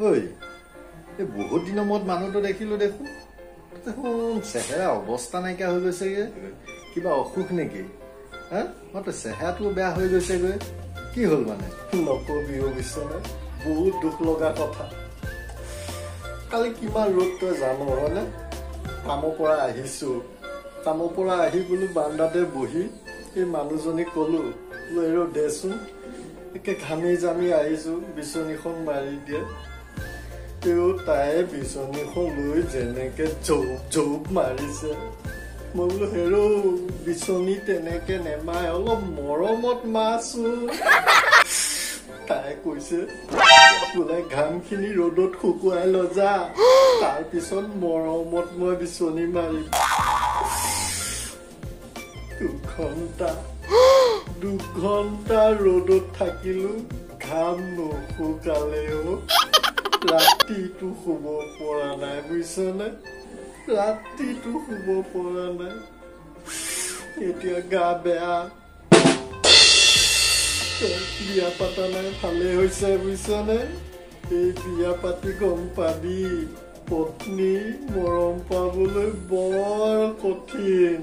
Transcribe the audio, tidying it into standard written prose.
ঐ এই বহুত দিনৰ মূৰত মানুহটো দেখিলো দেখোন দেখোন চেহেৰা অৱস্থা নাইকিয়া হৈ গৈছেগে কিবা অসুখ নেকি হা মইতো চেহেৰাটো বেয়া হৈ গৈছেগৈ কি হ'ল মানে নকবি বিছনা বহুত দুখ লগা কথা কালি কিমান ৰ'দ তই জানো হয়নে কামৰ পৰা আহিছো কামৰ পৰা আহি বোলো বান্দাতে বহি এই মানুহজনীক ক'লো বোলো দেচোন একে ঘামি জামি আহিছো বিচনীখন মাৰি দিয়ে তেওঁ তাই বিচনীখন লৈ যেনেকে জৌপ মাৰিছে মই বোলো হেৰো বিচনী তেনেকে নেমাই অলপ মৰমত মাছো তাই কৈছে বোলে ঘামখিনি ৰ'দত শুকুৱাই ল যা তাৰপিছত মৰমত মই বিচনী মাৰিম 2 ঘণ্টা ৰ'দত থাকিলো ঘাম নুশুকালেও ৰাতিটো শুব পৰা নাই বুজিছনে ৰাতিটো শুব পৰা নাই এতিয়া গা বেয়া বিয়া পাতা নাই ভালে হৈছে বুজিছনে এই বিয়া পাতি গম পাবি পত্নী মৰম পাবলৈ বৰ কঠিন